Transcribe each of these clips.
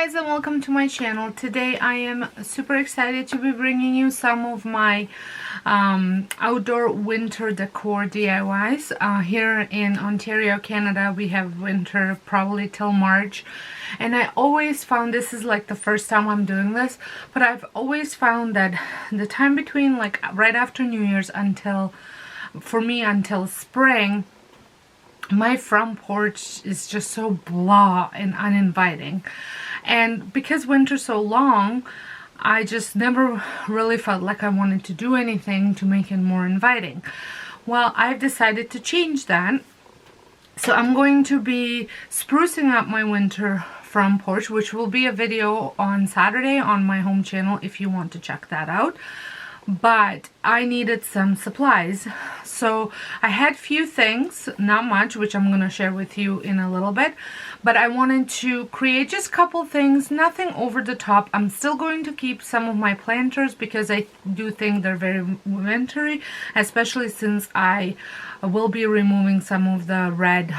guys, and welcome to my channel. Today I am super excited to be bringing you some of my outdoor winter decor DIYs. Here in Ontario, Canada, we have winter probably till March, and I always found, this is like the first time I'm doing this, but I've always found that the time between like right after New Year's until, for me, until spring, my front porch is just so blah and uninviting. And because winter's so long, I just never really felt like I wanted to do anything to make it more inviting. Well, I've decided to change that. So I'm going to be sprucing up my winter front porch, which will be a video on Saturday on my home channel if you want to check that out. But I needed some supplies, so I had few things, not much, which I'm gonna share with you in a little bit, but I wanted to create just a couple things, nothing over the top. I'm still going to keep some of my planters because I do think they're very wintry, especially since I will be removing some of the red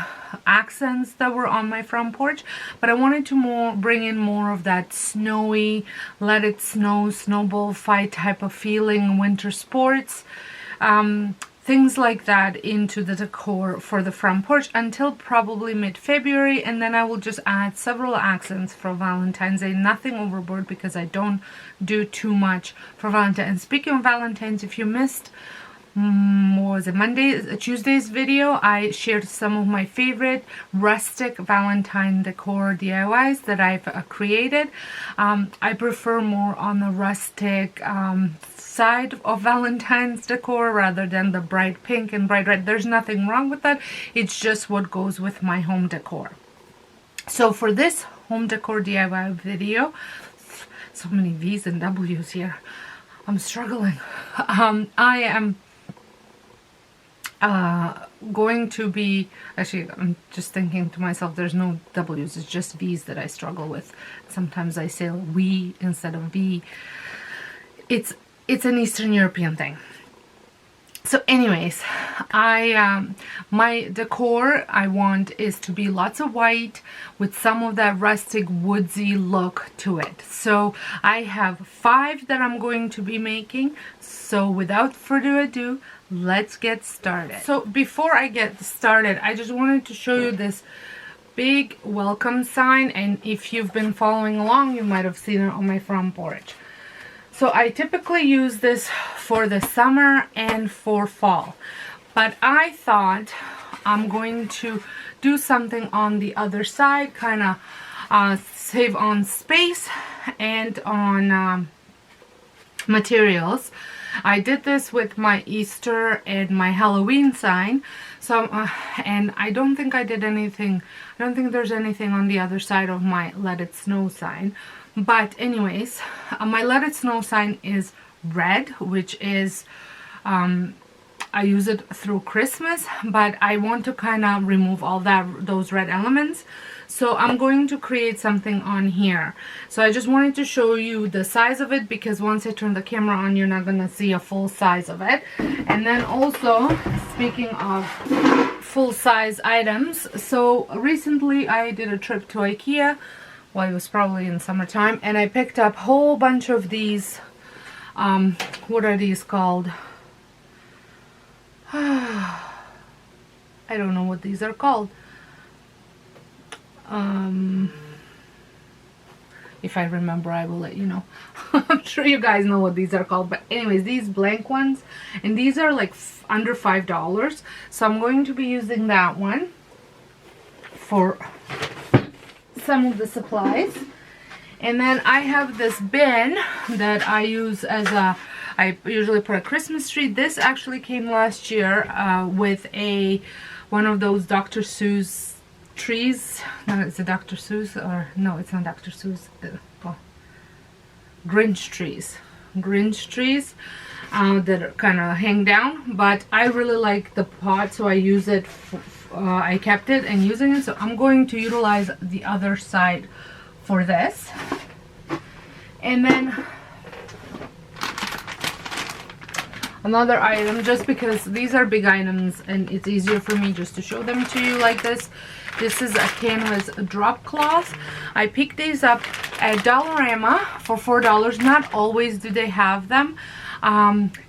accents that were on my front porch, but I wanted to bring in more of that snowy, let it snow, snowball fight type of feeling, winter sports, things like that into the decor for the front porch until probably mid-February, and then I will just add several accents for Valentine's Day. Nothing overboard because I don't do too much for Valentine's. And speaking of Valentine's, if you missed what was it, Tuesday's video, I shared some of my favorite rustic Valentine decor DIYs that I've created. I prefer more on the rustic side of Valentine's decor rather than the bright pink and bright red. There's nothing wrong with that. It's just what goes with my home decor. So for this home decor DIY video, so many V's and W's here. I'm struggling. I am going to be, actually I'm just thinking to myself, there's no W's, it's just V's that I struggle with. Sometimes I say we instead of V. It's an Eastern European thing. So anyways, my decor I want is to be lots of white with some of that rustic woodsy look to it. So I have 5 that I'm going to be making. So without further ado, let's get started. So before I get started, I just wanted to show you this big welcome sign, and if you've been following along, you might have seen it on my front porch. So I typically use this for the summer and for fall, but I thought I'm going to do something on the other side, kind of save on space and on materials. I did this with my Easter and my Halloween sign, so and I don't think I did anything, I don't think there's anything on the other side of my Let It Snow sign. But anyways, my Let It Snow sign is red, which is I use it through Christmas, but I want to kind of remove all those red elements. So I'm going to create something on here. So I just wanted to show you the size of it, because once I turn the camera on, you're not going to see a full size of it. And then also, speaking of full size items, so recently I did a trip to IKEA. Well, it was probably in summertime, and I picked up a whole bunch of these, what are these called? I don't know what these are called. If I remember, I will let you know. I'm sure you guys know what these are called, but anyways, these blank ones, and these are like under $5, so I'm going to be using that one for some of the supplies. And then I have this bin that I use as a, I usually put a Christmas tree. This actually came last year with one of those Dr. Seuss trees. No, it's a Dr. Seuss, or no, it's not Dr. Seuss. Well, Grinch trees that kind of hang down, but I really like the pot, so I use it. I kept it and using it, so I'm going to utilize the other side for this. And then another item, just because these are big items and it's easier for me just to show them to you like this. This is a canvas drop cloth. I picked these up at Dollarama for $4. Not always do they have them.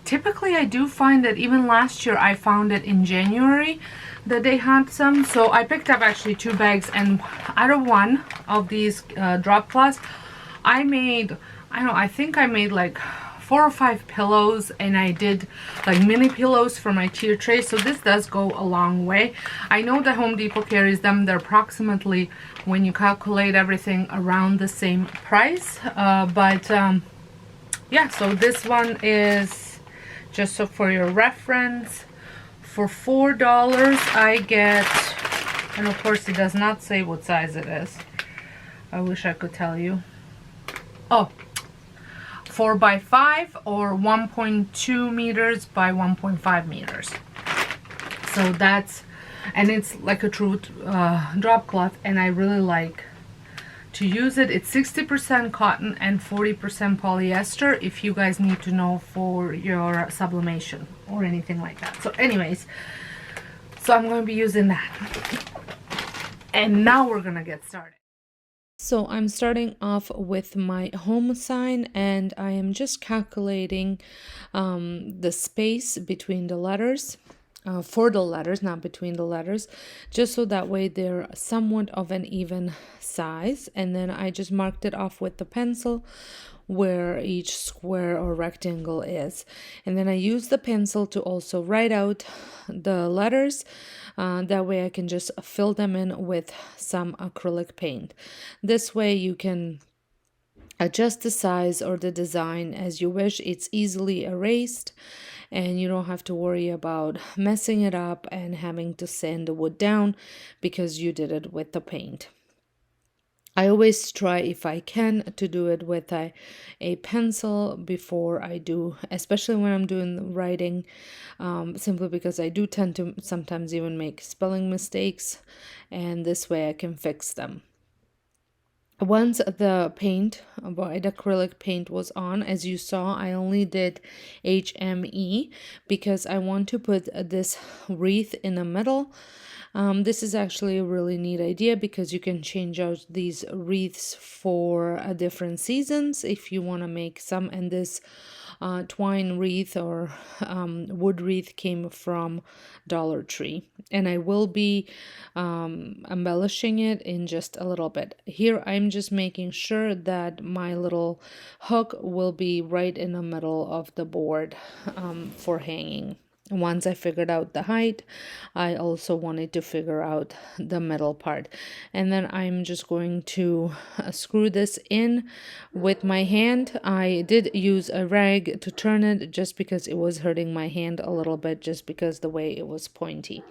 Typically I do find that even last year I found it in January that they had some. So I picked up actually 2 bags, and out of one of these drop cloths, I made, I think I made like 4 or 5 pillows, and I did like mini pillows for my tier tray. So this does go a long way. I know that Home Depot carries them. They're approximately, when you calculate everything, around the same price. Yeah, so this one is, just so for your reference, for $4 I get, and of course it does not say what size it is. I wish I could tell you. Oh, 4 by 5 or 1.2 meters by 1.5 meters. So that's, and it's like a true drop cloth, and I really like to use it. It's 60% cotton and 40% polyester, if you guys need to know for your sublimation or anything like that. So anyways, so I'm going to be using that. And now we're gonna get started. So I'm starting off with my home sign, and I am just calculating the space between the letters, for the letters, not between the letters, just so that way they're somewhat of an even size. And then I just marked it off with the pencil where each square or rectangle is. And then I use the pencil to also write out the letters. That way I can just fill them in with some acrylic paint. This way you can adjust the size or the design as you wish. It's easily erased, and you don't have to worry about messing it up and having to sand the wood down because you did it with the paint. I always try, if I can, to do it with a pencil before I do, especially when I'm doing writing, simply because I do tend to sometimes even make spelling mistakes, and this way I can fix them. Once the paint, white acrylic paint, was on, as you saw, I only did HME because I want to put this wreath in the middle. This is actually a really neat idea because you can change out these wreaths for different seasons if you want to make some. And this twine wreath or wood wreath came from Dollar Tree, and I will be embellishing it in just a little bit. Here I'm just making sure that my little hook will be right in the middle of the board for hanging. Once I figured out the height, I also wanted to figure out the middle part. And then I'm just going to screw this in with my hand. I did use a rag to turn it just because it was hurting my hand a little bit, just because the way it was pointy.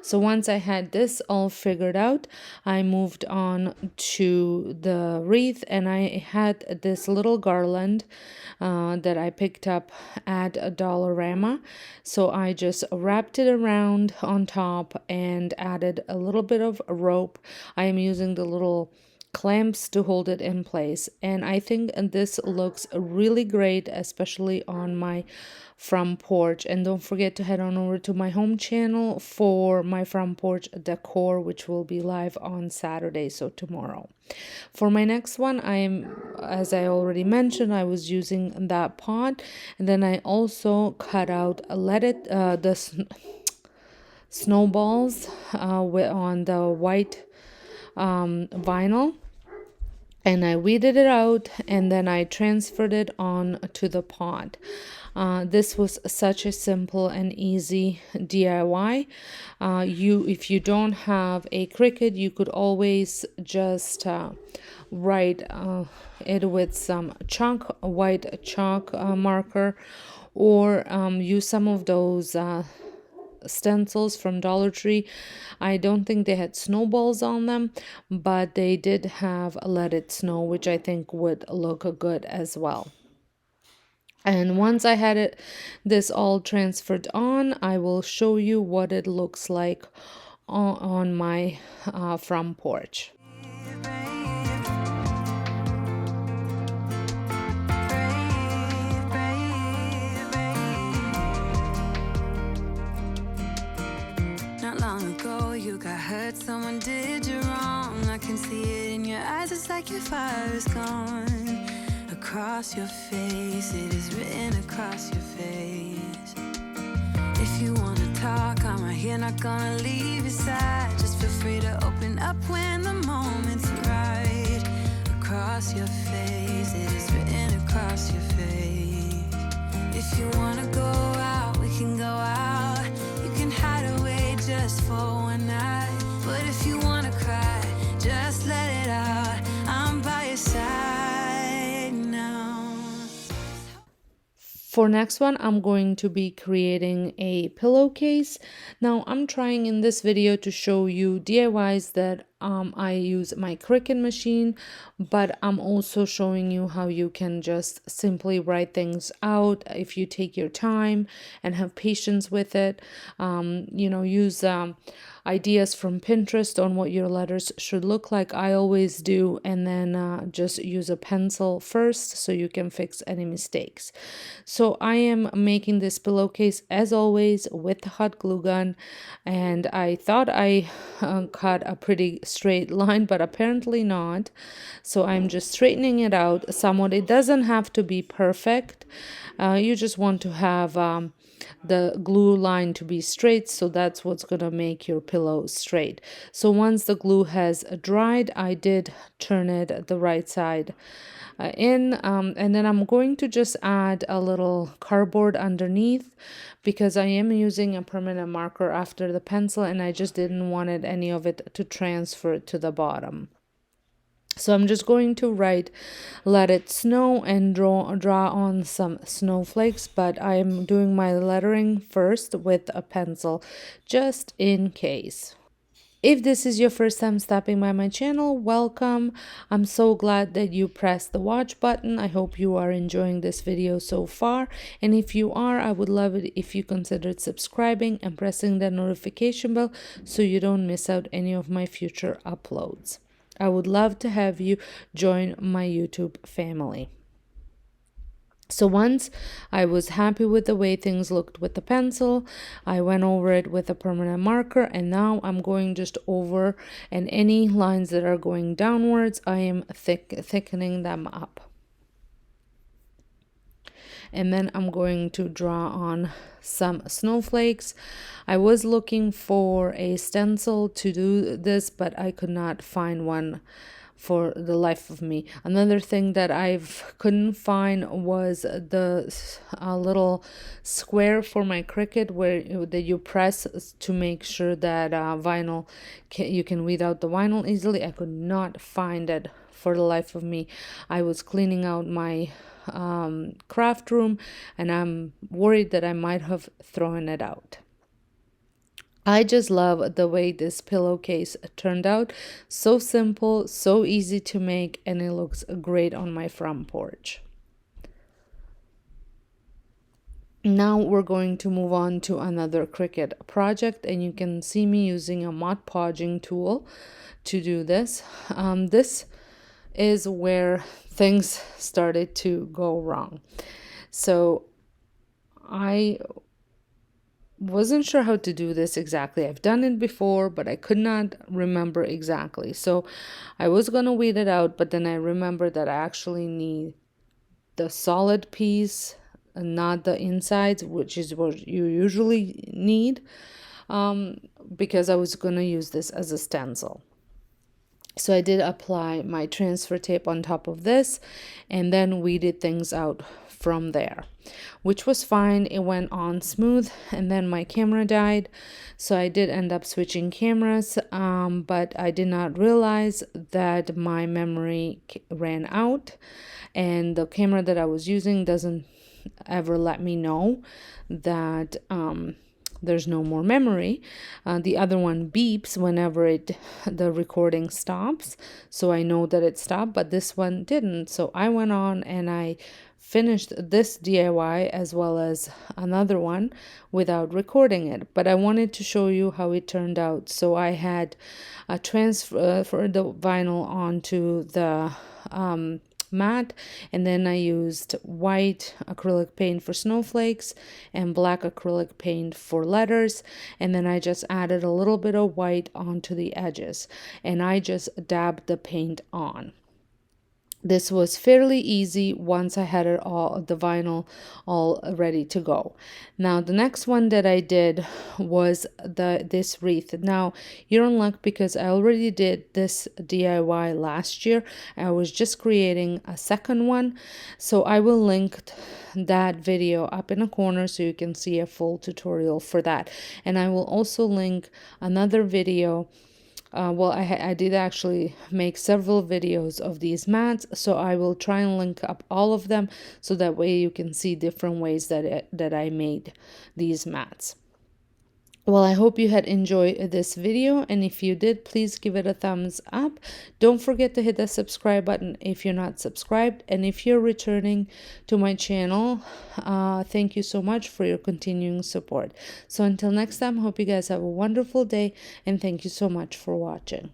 So once I had this all figured out, I moved on to the wreath, and I had this little garland that I picked up at a Dollarama. So I just wrapped it around on top and added a little bit of rope. I am using the little clamps to hold it in place, and I think this looks really great, especially on my front porch. And don't forget to head on over to my home channel for my front porch decor, which will be live on Saturday, so tomorrow. For my next one, as I already mentioned, I was using that pot, and then I also cut out the snowballs on the white vinyl, and I weeded it out, and then I transferred it on to the pot. This was such a simple and easy DIY. If you don't have a Cricut, you could always just write it with some white chalk marker, or use some of those stencils from Dollar Tree. I don't think they had snowballs on them, but they did have Let It Snow, which I think would look good as well. And once I had this all transferred on, I will show you what it looks like on my front porch. Not long ago, you got hurt, someone did you wrong. I can see it in your eyes, it's like your fire is gone. Across your face, it is written across your face. If you wanna talk, I'm right here, not gonna leave your side. Just feel free to open up when the moment's right. Across your face, it is written across your face. If you wanna go out, we can go out. You can hide away just for one night. But if you wanna cry, just let it out. I'm by your side now. For next one, I'm going to be creating a pillowcase. Now, I'm trying in this video to show you DIYs that I use my Cricut machine, but I'm also showing you how you can just simply write things out if you take your time and have patience with it. Use ideas from Pinterest on what your letters should look like. I always do, and then just use a pencil first so you can fix any mistakes. So I am making this pillowcase as always with the hot glue gun, and I thought I cut a pretty straight line, but apparently not. So I'm just straightening it out somewhat. It doesn't have to be perfect. You just want to have the glue line to be straight, so that's what's going to make your pillow straight. So once the glue has dried, I did turn it the right side in, and then I'm going to just add a little cardboard underneath because I am using a permanent marker after the pencil, and I just didn't want any of it to transfer to the bottom. So I'm just going to write "Let it snow" and draw on some snowflakes, but I'm doing my lettering first with a pencil just in case. If this is your first time stopping by my channel, welcome. I'm so glad that you pressed the watch button. I hope you are enjoying this video so far. And if you are, I would love it if you considered subscribing and pressing the notification bell so you don't miss out any of my future uploads. I would love to have you join my YouTube family. So once I was happy with the way things looked with the pencil, I went over it with a permanent marker, and now I'm going just over, and any lines that are going downwards, I am thickening them up. And then I'm going to draw on some snowflakes. I was looking for a stencil to do this, but I could not find one for the life of me. Another thing that I couldn't find was the little square for my Cricut that you press to make sure that you can weed out the vinyl easily. I could not find it for the life of me. I was cleaning out my craft room, and I'm worried that I might have thrown it out. I just love the way this pillowcase turned out. So simple, so easy to make, and it looks great on my front porch. Now we're going to move on to another Cricut project, and you can see me using a Mod Podging tool to do this. This is where things started to go wrong. So I wasn't sure how to do this exactly. I've done it before, but I could not remember exactly. So I was going to weed it out, but then I remembered that I actually need the solid piece and not the insides, which is what you usually need, because I was going to use this as a stencil. So I did apply my transfer tape on top of this, and then weeded things out from there, which was fine. It went on smooth, and then my camera died, so I did end up switching cameras, but I did not realize that my memory ran out, and the camera that I was using doesn't ever let me know that there's no more memory. The other one beeps whenever the recording stops, so I know that it stopped, but this one didn't. So I went on and I finished this DIY as well as another one without recording it, but I wanted to show you how it turned out. So I had transferred the vinyl onto the mat, and then I used white acrylic paint for snowflakes and black acrylic paint for letters, and then I just added a little bit of white onto the edges, and I just dabbed the paint on. This was fairly easy once I had it all, the vinyl all ready to go. Now the next one that I did was this wreath. Now you're in luck because I already did this DIY last year. I was just creating a second one, so I will link that video up in the corner so you can see a full tutorial for that. And I will also link another video. I did actually make several videos of these mats, so I will try and link up all of them so that way you can see different ways that I made these mats. Well, I hope you had enjoyed this video, and if you did, please give it a thumbs up. Don't forget to hit the subscribe button if you're not subscribed, and if you're returning to my channel, thank you so much for your continuing support. So until next time, hope you guys have a wonderful day, and thank you so much for watching.